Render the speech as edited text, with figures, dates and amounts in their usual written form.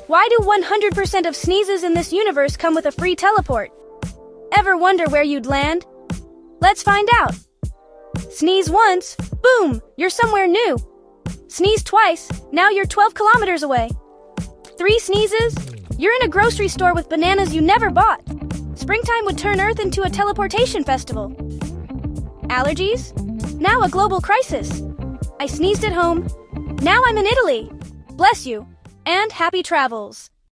Why do 100% of sneezes in this universe come with a free teleport? Ever wonder where you'd land? Let's find out. Sneeze once, boom, you're somewhere new. Sneeze twice, now you're 12 kilometers away. 3 sneezes, you're in a grocery store with bananas you never bought. Springtime would turn Earth into a teleportation festival. Allergies? Now a global crisis. I sneezed at home. Now I'm in Italy. Bless you, and happy travels.